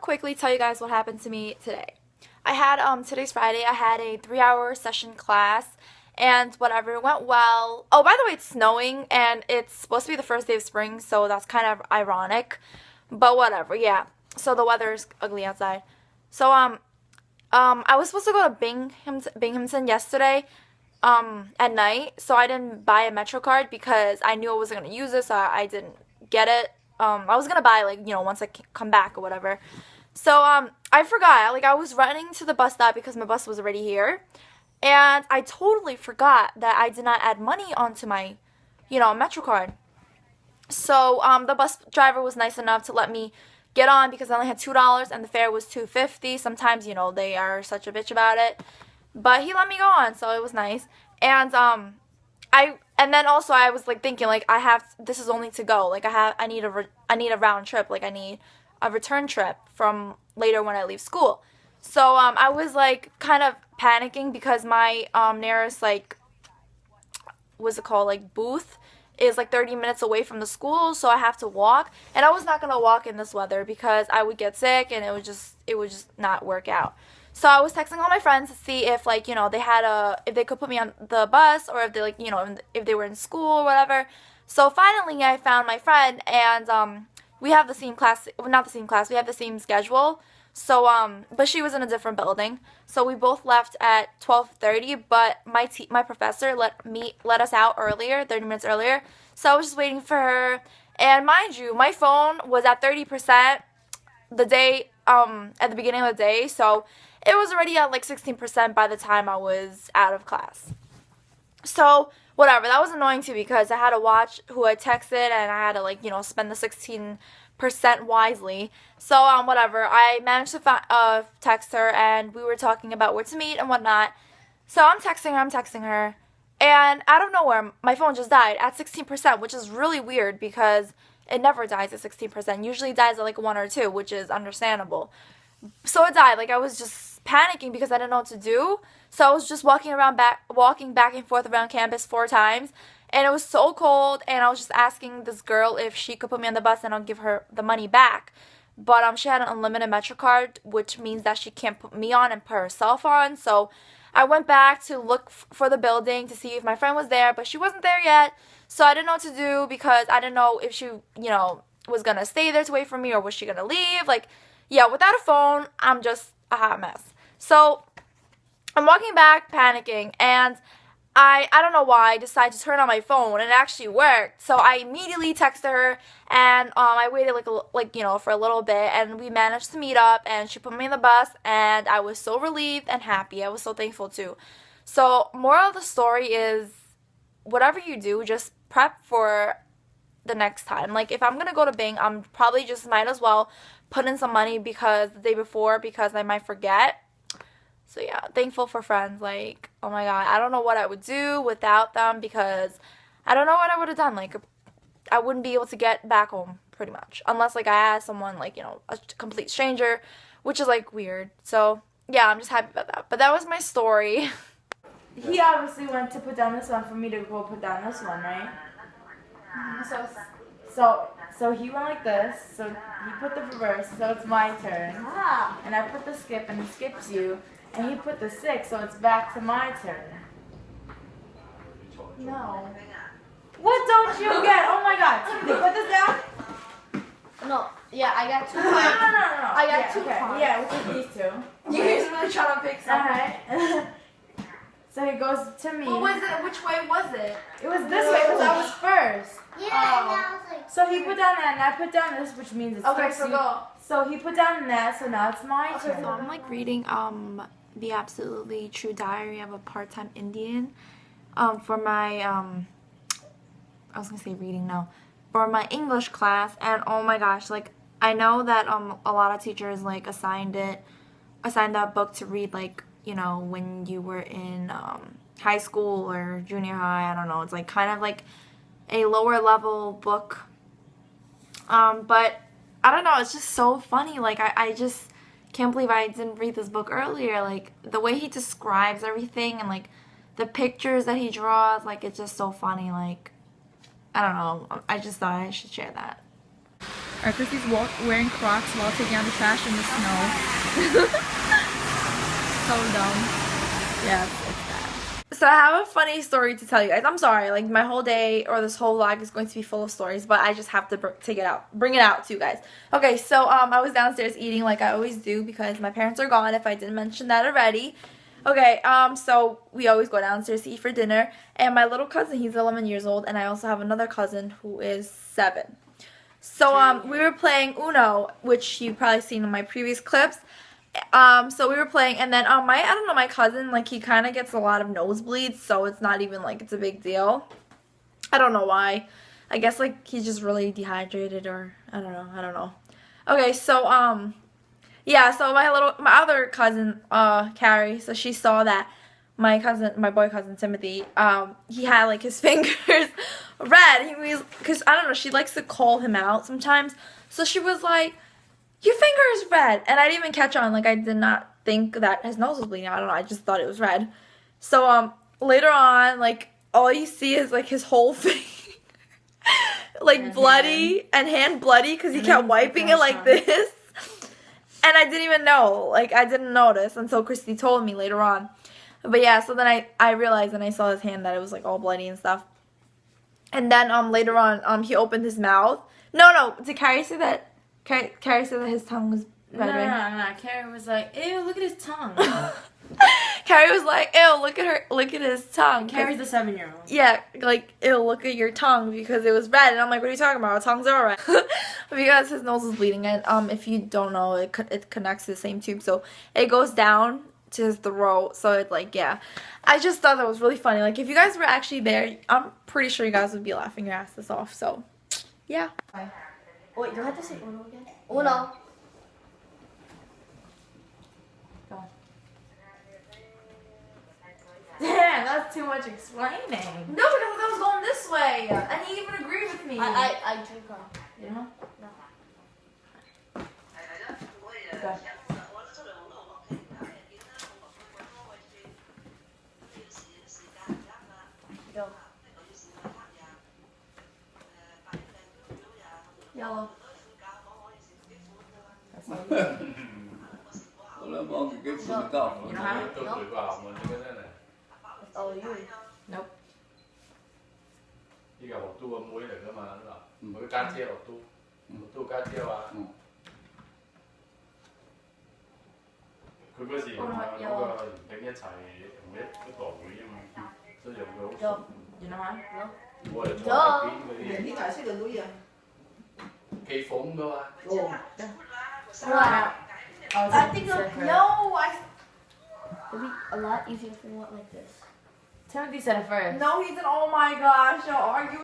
quickly tell you guys what happened to me today. I had today's Friday. I had a 3-hour session class and whatever, it went well. Oh, by the way, it's snowing and it's supposed to be the first day of spring, so that's kind of ironic. But whatever, yeah. So the weather is ugly outside. So I was supposed to go to Binghamton yesterday at night, so I didn't buy a Metro card because I knew I wasn't going to use it, so I didn't get it. I was going to buy, like, once I come back or whatever. So, I forgot. Like, I was running to the bus stop because my bus was already here. And I totally forgot that I did not add money onto my, Metro card. So, the bus driver was nice enough to let me get on because I only had $2 and the fare was $2.50. Sometimes, they are such a bitch about it. But he let me go on, so it was nice. And, and then also I was like thinking like this is only to go, like I need a round trip, like I need a return trip from later when I leave school. So I was like kind of panicking because my nearest like booth is like 30 minutes away from the school, so I have to walk, and I was not gonna walk in this weather because I would get sick and it would just not work out. So I was texting all my friends to see if if they could put me on the bus, or if they if they were in school or whatever. So finally I found my friend, and we have the same class, well, not the same class, we have the same schedule. So but she was in a different building. So we both left at 12:30, but my professor let us out earlier, 30 minutes earlier. So I was just waiting for her. And mind you, my phone was at 30% the day at the beginning of the day. So it was already at like 16% by the time I was out of class. So, whatever, that was annoying too because I had to watch who I texted and I had to spend the 16% wisely. So, whatever, I managed to text her and we were talking about where to meet and whatnot. So, I'm texting her, and out of nowhere, my phone just died at 16%, which is really weird because it never dies at 16%. Usually it dies at like 1 or 2, which is understandable. So it died. Like, I was just panicking because I didn't know what to do. So I was just walking back and forth around campus 4 times. And it was so cold. And I was just asking this girl if she could put me on the bus and I'll give her the money back. But she had an unlimited Metro card, which means that she can't put me on and put herself on. So I went back to look for the building to see if my friend was there. But she wasn't there yet. So I didn't know what to do because I didn't know if she, was going to stay there to wait for me or was she going to leave. Like, yeah, without a phone, I'm just a hot mess. So I'm walking back panicking, and I don't know why I decided to turn on my phone, and it actually worked. So I immediately texted her, and I waited for a little bit, and we managed to meet up, and she put me in the bus, and I was so relieved and happy. I was so thankful too. So moral of the story is, whatever you do, just prep for the next time. Like, if I'm gonna go to Bing, I'm probably just might as well put in some money because the day before, because I might forget. So yeah, thankful for friends. Like, oh my god, I don't know what I would do without them because I don't know what I would have done. Like, I wouldn't be able to get back home pretty much unless I asked someone, a complete stranger, which is weird. So yeah, I'm just happy about that. But that was my story. He obviously went to put down this one for me to go put down this one, right? So he went like this, so he put the reverse, so it's my turn. And I put the skip, and he skips you. And he put the 6, so it's back to my turn. No. What don't you get? Oh my god. Timothy, put this down. No. Yeah, I got 2 No. I got 2 cards. Yeah, we'll take these 2. You guys really trying to pick something. Alright. So he goes to me. What was it? Which way was it? It was this way because I was first. Yeah. So he put down that, and I put down this, which means it's okay. fixed. So go. So he put down that, so now it's my turn. So I'm reading The Absolutely True Diary of a Part-Time Indian for my I was gonna say reading now, for my English class. And oh my gosh, I know that a lot of teachers assigned that book to read when you were in high school or junior high. I don't know, it's kind of a lower level book, but I don't know, it's just so funny. I just can't believe I didn't read this book earlier. The way he describes everything and the pictures that he draws, it's just so funny. I don't know, I just thought I should share that. Alright, Christy's wearing Crocs while taking out the trash in the snow. So dumb. Yeah, it's bad. So I have a funny story to tell you guys. I'm sorry, like my whole day or this whole vlog is going to be full of stories, but I just have to bring it out to you guys. Okay, so I was downstairs eating like I always do because my parents are gone, if I didn't mention that already. Okay, so we always go downstairs to eat for dinner, and my little cousin, he's 11 years old, and I also have another cousin who is 7. So we were playing Uno, which you've probably seen in my previous clips. So we were playing, and then I don't know, my cousin, like, he kind of gets a lot of nosebleeds, so it's not even like it's a big deal. I don't know why. I guess like he's just really dehydrated, or I don't know. Okay, so yeah, so my other cousin, Carrie, so she saw that my boy cousin Timothy, he had like his fingers red. He was, because I don't know, she likes to call him out sometimes. So she was like, "Your finger is red," and I didn't even catch on. Like, I did not think that his nose was bleeding. I don't know. I just thought it was red. So later on, like, all you see is like his whole finger, like, and bloody hand bloody, because he kept wiping it like this. And I didn't even know. Like, I didn't notice until Christy told me later on. But yeah, so then I realized, and I saw his hand, that it was like all bloody and stuff. And then later on, he opened his mouth. No, did Carrie say that? Carrie said that his tongue was red, right? No. Carrie was like, "Ew, look at his tongue." Carrie was like, "Ew, look at his tongue." Carrie's the 7-year-old. Yeah, like, "Ew, look at your tongue," because it was red. And I'm like, "What are you talking about? Our tongues are red." Because his nose was bleeding, and if you don't know, it connects to the same tube, so it goes down to his throat. So it's like, yeah, I just thought that was really funny. Like, if you guys were actually there, I'm pretty sure you guys would be laughing your asses off. So yeah. Wait, do I have to say Uno again? Uno. Go. Damn, that's too much explaining. No, because I was going this way, and he even agreed with me. I drink her. You know? No. Go. Go. Yellow. That's all you do. cái phương cao You know how? tôi tự vào mình như thế này That's all you. Nope. 依個學都個妹嚟噶嘛嗱，佢家姐學都家姐話，佢嗰時同嗰個人頂一齊同一個會啊嘛，所以用佢好熟。 You know how? No. 我哋坐喺邊嗰啲你解釋緊啲嘢。企縫噶嘛。哦。 Wow. Oh, it's I like think different. no. It'd be a lot easier if we went like this. Timothy said it first. No, he said, "Oh my gosh, are you